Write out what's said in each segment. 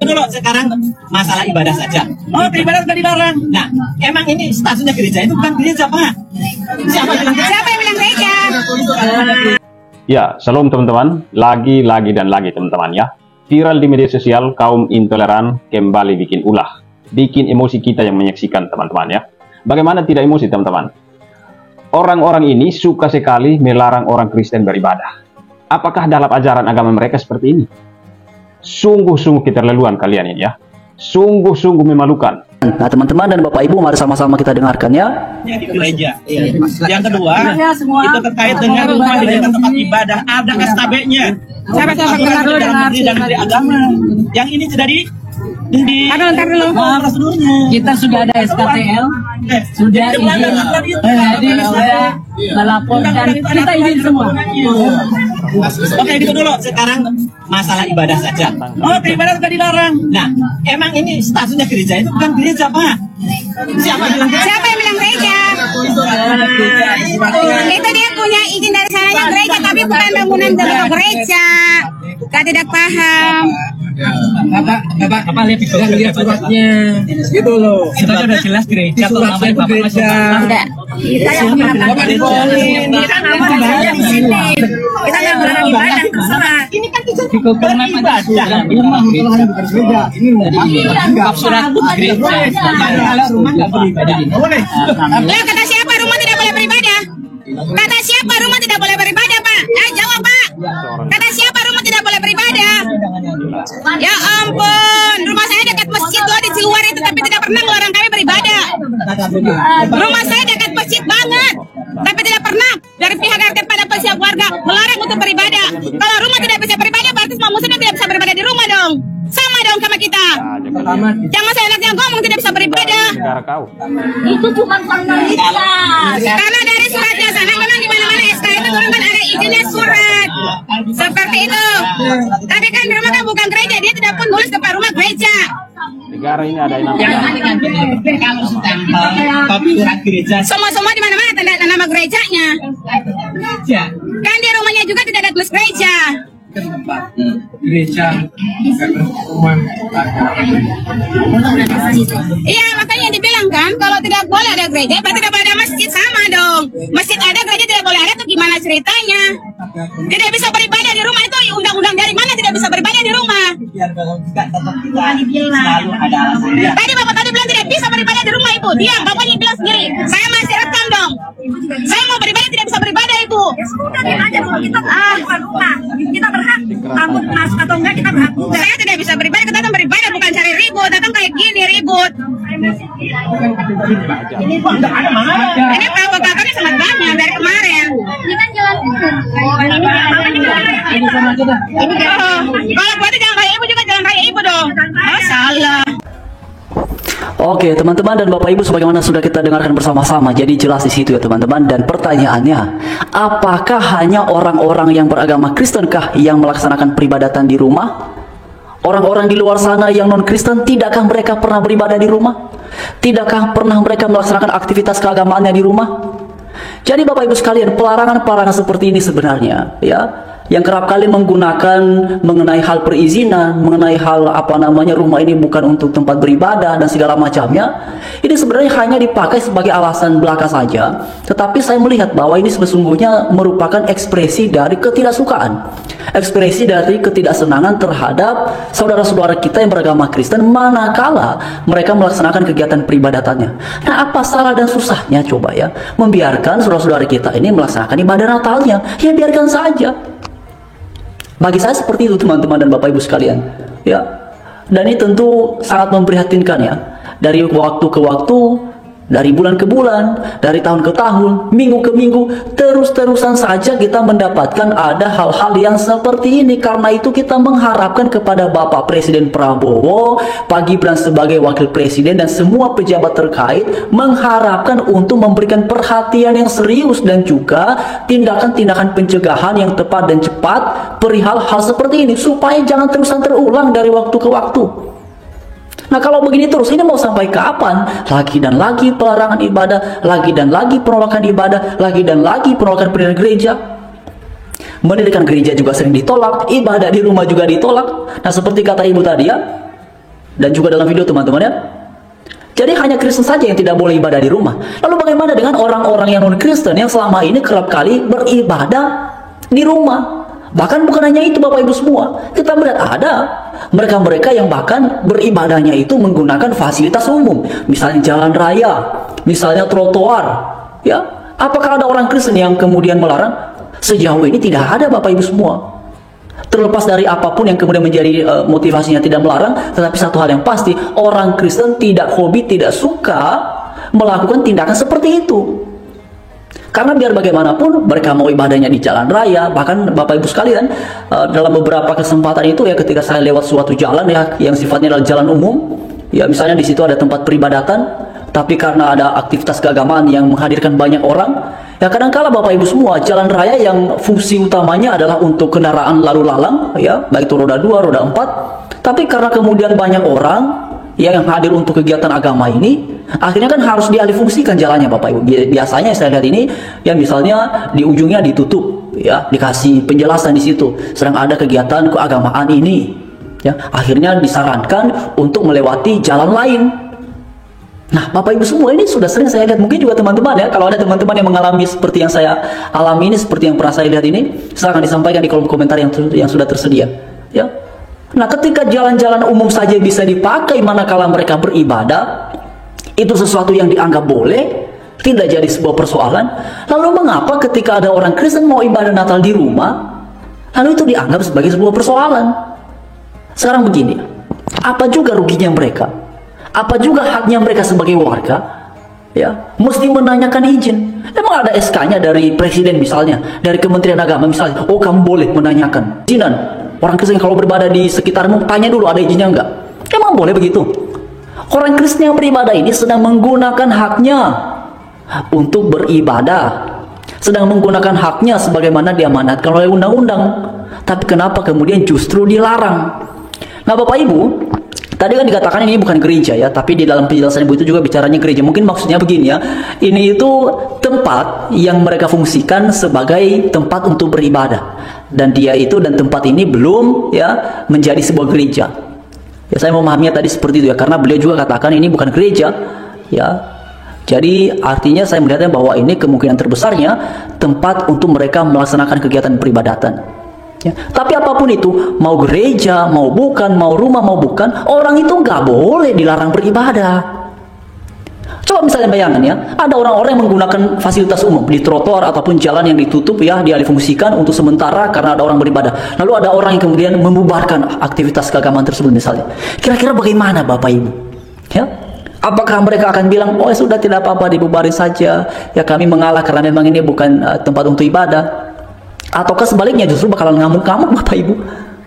Dulu sekarang masalah ibadah saja. Oh, ibadah sudah dilarang. Nah, emang ini statusnya gereja itu bukan gereja, Pak. Siapa yang bilang gereja? Ya, salam teman-teman. Lagi teman-teman ya. Viral di media sosial, kaum intoleran kembali bikin ulah. Bikin emosi kita yang menyaksikan teman-teman ya. Bagaimana tidak emosi teman-teman? Orang-orang ini suka sekali melarang orang Kristen beribadah. Apakah dalam ajaran agama mereka seperti ini? Sungguh-sungguh keterlaluan kalian ini ya. Sungguh-sungguh memalukan. Nah teman-teman dan Bapak Ibu, mari sama-sama kita dengarkan ya. Di gereja. Yang kedua, itu terkait dengan rumah dijadikan tempat ibadah. Ada SKB-nya. Siapa kenal dulu dengan Menteri Agama. Yang ini sudah di prosedurnya. Kita sudah ada SKTL, sudah izin, jadi sudah melaporkan, kita izin semua. Oke, itu dulu. Sekarang masalah ibadah saja. Oh, ibadah sudah dilarang. Nah, emang ini statusnya gereja itu bukan gereja, Pak. Siapa yang bilang gereja? Itu dia punya izin dari sananya gereja, tapi bukan bangunan gereja. Kita tidak paham. Bapak lihat suratnya gitu loh. Itu aja udah jelas gereja tuh namanya Bapak gereja. Udah. Kita yang Bapak diboleh. Kita namanya di sini. Kita yang melarang ibadah terserah. Ini kan di Google Map aja. Rumah bukan gereja. Ini enggak surat gereja. Kalau rumah enggak boleh beribadah. Lah kata siapa rumah tidak boleh beribadah? Kata siapa rumah tidak boleh beribadah, Pak? Jawab, Pak. Kata siapa rumah tidak boleh beribadah? Ya ampun, rumah saya dekat masjid loh di luar itu, tapi tidak pernah melarang kami beribadah. Rumah saya dekat masjid banget, tapi tidak pernah dari pihak RT pada pihak warga melarang untuk beribadah. Kalau rumah tidak bisa beribadah, berarti semua muslim tidak bisa beribadah di rumah dong. Sama dong sama kita. Jangan saya lihat yang ngomong tidak bisa beribadah. Itu cuma formalitas. Karena dari suratnya sana memang di mana-mana SK itu turunkan ada izinnya surat. Seperti itu. Tapi kan di rumah kan bukan gereja, dia tidak pun nulis depan rumah gereja. Negara ini ada yang kalau tapi surat gereja. Semua di mana-mana tanda nama gerejanya. Kan di rumahnya juga tidak ada tulis gereja. Gereja. Iya, makanya dibilang kan kalau tidak boleh ada gereja, berarti tidak boleh ada masjid, sama dong. Masjid ada, gereja tidak boleh ada, tuh gimana ceritanya? Tidak bisa beribadah di rumah, itu undang-undang dari mana tidak bisa beribadah di rumah? Tadi Bapak tadi bilang tidak bisa beribadah di rumah, Ibu. Dia Bapaknya bilang sendiri. Saya masih rekam dong. Saya mau beribadah tidak bisa beribadah, Ibu. Sudah diam aja, Bu. Kita bukan rumah. Kita berhak. Rambut masuk atau enggak, kita berhak. Saya tidak bisa beribadah, kita datang beribadah bukan cari ribut, datang kayak gini ribut. Ini kok enggak ada mana? Ini Bapak-bapaknya sangat banyak dari kemarin. Ini kan jalan umum. Ini sama aja dah. Kalau buatnya jangan kayak ibu juga jangan kayak ibu dong. Oh, salah. Oke teman-teman dan Bapak Ibu, sebagaimana sudah kita dengarkan bersama-sama, jadi jelas di situ ya teman-teman. Dan pertanyaannya, apakah hanya orang-orang yang beragama Kristenkah yang melaksanakan peribadatan di rumah? Orang-orang di luar sana yang non-Kristen, tidakkah mereka pernah beribadah di rumah? Tidakkah pernah mereka melaksanakan aktivitas keagamaannya di rumah? Jadi Bapak Ibu sekalian, pelarangan-pelarangan seperti ini sebenarnya ya, yang kerap kali menggunakan mengenai hal perizinan, mengenai hal rumah ini bukan untuk tempat beribadah dan segala macamnya, ini sebenarnya hanya dipakai sebagai alasan belaka saja. Tetapi saya melihat bahwa ini sesungguhnya merupakan ekspresi dari ketidaksukaan, ekspresi dari ketidaksenangan terhadap saudara-saudara kita yang beragama Kristen manakala mereka melaksanakan kegiatan peribadatannya. Nah, apa salah dan susahnya coba ya membiarkan saudara-saudara kita ini melaksanakan ibadah Natalnya? Ya biarkan saja. Bagi saya seperti itu teman-teman dan Bapak Ibu sekalian ya. Dan ini tentu sangat memprihatinkan ya. Dari waktu ke waktu, dari bulan ke bulan, dari tahun ke tahun, minggu ke minggu, terus-terusan saja kita mendapatkan ada hal-hal yang seperti ini. Karena itu kita mengharapkan kepada Bapak Presiden Prabowo, Pak Gibran sebagai Wakil Presiden dan semua pejabat terkait, mengharapkan untuk memberikan perhatian yang serius dan juga tindakan-tindakan pencegahan yang tepat dan cepat perihal hal seperti ini, supaya jangan terusan terulang dari waktu ke waktu. Nah kalau begini terus, ini mau sampai kapan? Lagi dan lagi pelarangan ibadah, lagi dan lagi penolakan ibadah, lagi dan lagi penolakan pendirian gereja. Mendirikan gereja juga sering ditolak, ibadah di rumah juga ditolak. Nah seperti kata ibu tadi ya, dan juga dalam video teman-teman ya. Jadi hanya Kristen saja yang tidak boleh ibadah di rumah. Lalu bagaimana dengan orang-orang yang non-Kristen yang selama ini kerap kali beribadah di rumah? Bahkan bukan hanya itu Bapak Ibu semua, kita melihat ada mereka-mereka yang bahkan beribadahnya itu menggunakan fasilitas umum, misalnya jalan raya, misalnya trotoar, ya. Apakah ada orang Kristen yang kemudian melarang? Sejauh ini tidak ada Bapak Ibu semua. Terlepas dari apapun yang kemudian menjadi motivasinya tidak melarang, tetapi satu hal yang pasti, orang Kristen tidak hobi, tidak suka melakukan tindakan seperti itu. Karena biar bagaimanapun mereka mau ibadahnya di jalan raya, bahkan Bapak Ibu sekalian, dalam beberapa kesempatan itu ya, ketika saya lewat suatu jalan ya yang sifatnya adalah jalan umum, ya misalnya di situ ada tempat peribadatan, tapi karena ada aktivitas keagamaan yang menghadirkan banyak orang, ya kadang-kala Bapak Ibu semua, jalan raya yang fungsi utamanya adalah untuk kendaraan lalu lalang, ya baik itu roda 2, roda 4, tapi karena kemudian banyak orang yang hadir untuk kegiatan agama ini, akhirnya kan harus dialihfungsikan jalannya Bapak Ibu. Biasanya saya lihat ini, yang misalnya di ujungnya ditutup, ya dikasih penjelasan di situ, sedang ada kegiatan keagamaan ini, ya akhirnya disarankan untuk melewati jalan lain. Nah Bapak Ibu semua, ini sudah sering saya lihat, mungkin juga teman-teman ya, kalau ada teman-teman yang mengalami seperti yang saya alami ini, seperti yang pernah saya lihat ini, silakan disampaikan di kolom komentar yang sudah tersedia, ya. Nah ketika jalan-jalan umum saja bisa dipakai manakala mereka beribadah, itu sesuatu yang dianggap boleh, tidak jadi sebuah persoalan. Lalu mengapa ketika ada orang Kristen mau ibadah Natal di rumah, lalu itu dianggap sebagai sebuah persoalan? Sekarang begini, apa juga ruginya mereka? Apa juga haknya mereka sebagai warga? Ya, mesti menanyakan izin. Emang ada SK-nya dari presiden misalnya, dari Kementerian Agama misalnya, oh kamu boleh menanyakan izinan. Orang Kristen kalau beribadah di sekitarmu, tanya dulu ada izinnya enggak? Emang boleh begitu? Orang Kristen yang beribadah ini sedang menggunakan haknya untuk beribadah, sedang menggunakan haknya sebagaimana diamanatkan oleh undang-undang. Tapi kenapa kemudian justru dilarang? Nah Bapak Ibu, tadi kan dikatakan ini bukan gereja ya, tapi di dalam penjelasan Ibu itu juga bicaranya gereja. Mungkin maksudnya begini ya, ini itu tempat yang mereka fungsikan sebagai tempat untuk beribadah. Dan dia itu dan tempat ini belum ya menjadi sebuah gereja. Ya saya memahaminya tadi seperti itu ya, karena beliau juga katakan ini bukan gereja ya. Jadi artinya saya melihatnya bahwa ini kemungkinan terbesarnya tempat untuk mereka melaksanakan kegiatan peribadatan. Ya. Tapi apapun itu, mau gereja, mau bukan, mau rumah, mau bukan, orang itu nggak boleh dilarang beribadah. Coba misalnya bayangkan ya, ada orang-orang yang menggunakan fasilitas umum di trotoar ataupun jalan yang ditutup ya, dialihfungsikan untuk sementara karena ada orang beribadah. Lalu ada orang yang kemudian membubarkan aktivitas keagamaan tersebut misalnya. Kira-kira bagaimana Bapak Ibu? Ya? Apakah mereka akan bilang, oh sudah tidak apa-apa dibubarin saja, ya kami mengalah karena memang ini bukan tempat untuk ibadah? Ataukah sebaliknya justru bakalan ngamuk-ngamuk Bapak Ibu?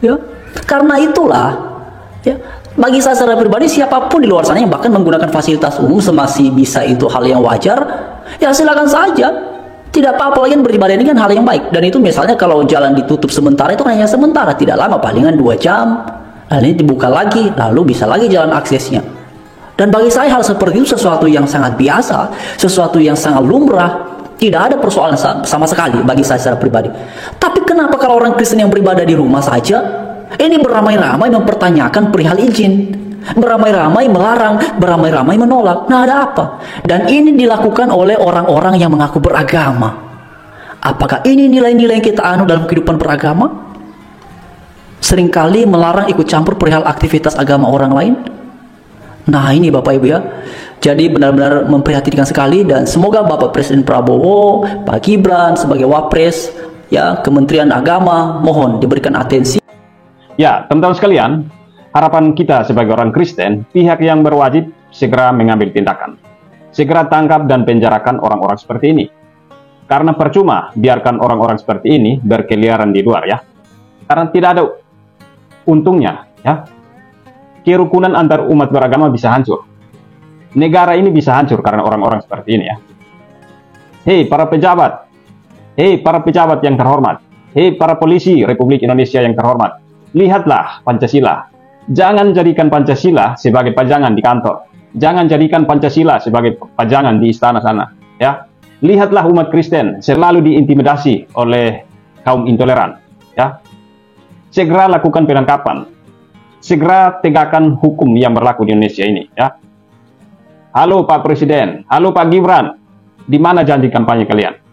Ya? Karena itulah, ya. Bagi saya secara pribadi, siapapun di luar sana yang bahkan menggunakan fasilitas umum semasih bisa itu hal yang wajar, ya silakan saja. Tidak apa-apa, lagi beribadah ini kan hal yang baik. Dan itu misalnya kalau jalan ditutup sementara, itu hanya sementara, tidak lama, palingan 2 jam. Lalu ini dibuka lagi, lalu bisa lagi jalan aksesnya. Dan bagi saya hal seperti itu sesuatu yang sangat biasa, sesuatu yang sangat lumrah, tidak ada persoalan sama sekali bagi saya secara pribadi. Tapi kenapa kalau orang Kristen yang beribadah di rumah saja, ini beramai-ramai mempertanyakan perihal izin, beramai-ramai melarang, beramai-ramai menolak? Nah ada apa? Dan ini dilakukan oleh orang-orang yang mengaku beragama. Apakah ini nilai-nilai yang kita anut dalam kehidupan beragama? Seringkali melarang ikut campur perihal aktivitas agama orang lain. Nah ini Bapak Ibu ya, jadi benar-benar memprihatinkan sekali. Dan semoga Bapak Presiden Prabowo, Pak Gibran sebagai Wapres, ya Kementerian Agama, mohon diberikan atensi. Ya, teman-teman sekalian, harapan kita sebagai orang Kristen, pihak yang berwajib segera mengambil tindakan. Segera tangkap dan penjarakan orang-orang seperti ini. Karena percuma biarkan orang-orang seperti ini berkeliaran di luar ya. Karena tidak ada untungnya ya. Kerukunan antar umat beragama bisa hancur. Negara ini bisa hancur karena orang-orang seperti ini ya. Hei para pejabat. Hei para pejabat yang terhormat. Hei para polisi Republik Indonesia yang terhormat. Lihatlah Pancasila. Jangan jadikan Pancasila sebagai pajangan di kantor. Jangan jadikan Pancasila sebagai pajangan di istana sana. Ya, lihatlah umat Kristen selalu diintimidasi oleh kaum intoleran. Ya, segera lakukan penangkapan. segera tegakkan hukum yang berlaku di Indonesia ini, ya. Halo Pak Presiden, halo Pak Gibran, di mana janji kampanye kalian?